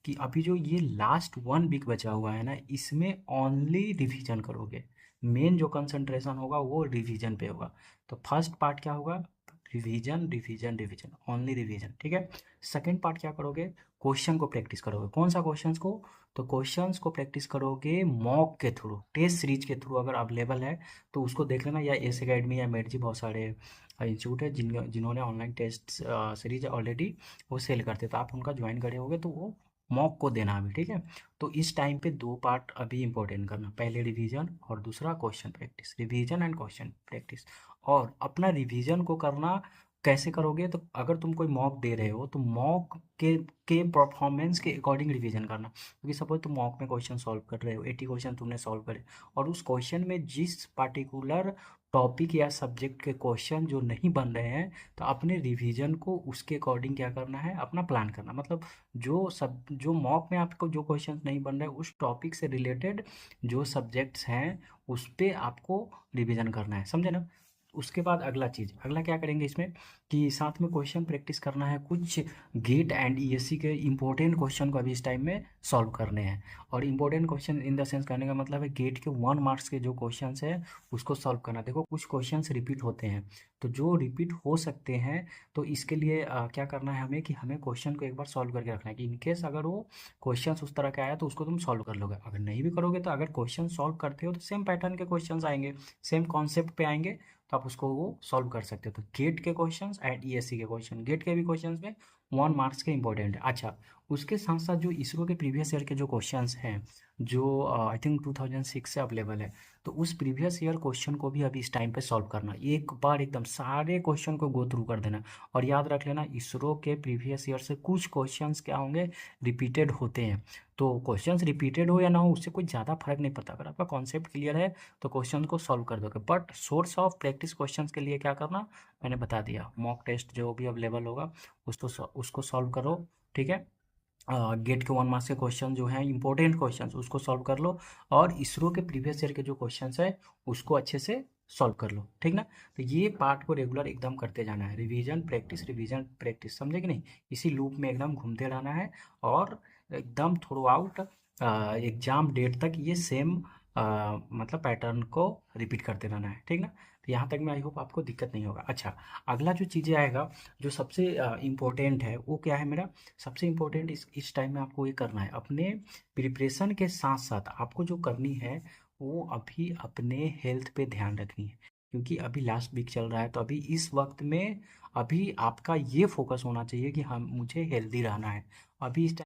कि अभी जो ये लास्ट 1 वीक बचा हुआ है ना, इसमें ओनली रिवीजन करोगे। मेन जो कंसंट्रेशन होगा वो रिवीजन पे होगा। तो फर्स्ट पार्ट क्या होगा? Revision revision revision, only revision, ठीक है। सेकंड पार्ट क्या करोगे? क्वेश्चन को प्रैक्टिस करोगे। कौन सा क्वेश्चंस को? तो क्वेश्चंस को प्रैक्टिस करोगे मॉक के थ्रू, टेस्ट सीरीज के थ्रू अगर अवेलेबल है तो उसको देख लेना, या एस अकेडमी या मेडजी, बहुत सारे इंस्टीट्यूट है जिन्होंने ऑनलाइन टेस्ट सीरीज ऑलरेडी वो सेल करते, तो आप उनका ज्वाइन करे होगे तो वो मॉक को देना अभी, ठीक है। तो इस टाइम पे 2 पार्ट अभी इंपॉर्टेंट करना, पहले रिवीजन और दूसरा question practice, revision and question practice. और अपना रिवीजन को करना कैसे करोगे? तो अगर तुम कोई मॉक दे रहे हो तो मॉक के परफॉर्मेंस के अकॉर्डिंग रिवीजन करना, क्योंकि सपोज तुम मॉक में क्वेश्चन सॉल्व कर रहे हो, 80 क्वेश्चन तुमने सॉल्व करे, और उस क्वेश्चन में जिस पार्टिकुलर टॉपिक या सब्जेक्ट के क्वेश्चन जो नहीं बन रहे हैं, तो अपने रिवीजन को उसके अकॉर्डिंग क्या करना है, अपना प्लान करना। मतलब जो मॉक में आपको जो क्वेश्चन नहीं बन रहे उस टॉपिक से रिलेटेड जो सब्जेक्ट्स हैं उस पे आपको रिवीजन करना है, समझे ना। उसके बाद अगला क्या करेंगे इसमें, कि साथ में क्वेश्चन प्रैक्टिस करना है, कुछ गेट एंड ईएससी के इंपॉर्टेंट क्वेश्चन को अभी इस टाइम में सॉल्व करने हैं। और important question in the sense करने का मतलब है गेट के 1 मार्क्स के जो क्वेश्चंस है उसको सॉल्व करना। देखो कुछ क्वेश्चंस रिपीट होते हैं, तो जो रिपीट हो सकते हैं तो इसके लिए क्या करना है हमें, कि हमें क्वेश्चन को एक बार सॉल्व करके रखना है, कि इनकेस अगर वो क्वेश्चन उस तरह का आया तो उसको तुम सॉल्व कर लोगे। अगर नहीं भी करोगे तो अगर क्वेश्चन सॉल्व करते हो तो सेम पैटर्न के क्वेश्चन आएंगे, सेम कॉन्सेप्ट पे आएंगे, तो आप उसको वो सॉल्व कर सकते हो। तो गेट के क्वेश्चंस एंड ईएससी के क्वेश्चन, गेट के भी क्वेश्चंस में 1 मार्क्स के इंपॉर्टेंट है। अच्छा, उसके साथ साथ जो इसरो के प्रीवियस ईयर के जो क्वेश्चंस हैं, जो आई थिंक 2006 से अवेलेबल है, तो उस प्रीवियस ईयर क्वेश्चन को भी अभी इस टाइम पे सॉल्व करना, एक बार एकदम सारे क्वेश्चन को गो थ्रू कर देना। और याद रख लेना, इसरो के प्रीवियस ईयर से कुछ क्वेश्चंस क्या होंगे, रिपीटेड होते हैं। तो क्वेश्चंस रिपीटेड हो या ना हो उससे कोई ज़्यादा फर्क नहीं पड़ता, अगर आपका कॉन्सेप्ट क्लियर है तो क्वेश्चन को सॉल्व कर दोगे। But source of practice questions के लिए क्या करना, मैंने बता दिया, मॉक टेस्ट जो भी अवेलेबल होगा उसको सॉल्व करो, ठीक है। गेट के 1 मार्क्स के क्वेश्चन जो हैं इंपॉर्टेंट क्वेश्चंस उसको सॉल्व कर लो, और इसरो के प्रीवियस ईयर के जो क्वेश्चंस है उसको अच्छे से सॉल्व कर लो, ठीक ना। तो ये पार्ट को रेगुलर एकदम करते जाना है, रिवीजन प्रैक्टिस, समझे कि नहीं। इसी लूप में एकदम घूमते रहना है, और एकदम थ्रू आउट एग्जाम डेट तक ये सेम मतलब पैटर्न को रिपीट करते रहना है, ठीक ना। तो यहाँ तक में आई होप आपको दिक्कत नहीं होगा। अच्छा, अगला जो चीज़ें आएगा, जो सबसे इम्पोर्टेंट है वो क्या है मेरा, सबसे इम्पोर्टेंट इस टाइम में आपको ये करना है, अपने प्रिपरेशन के साथ साथ आपको जो करनी है वो अभी अपने हेल्थ पे ध्यान रखनी है। क्योंकि अभी लास्ट वीक चल रहा है, तो अभी इस वक्त में अभी आपका ये फोकस होना चाहिए कि हम मुझे हेल्दी रहना है। अभी इस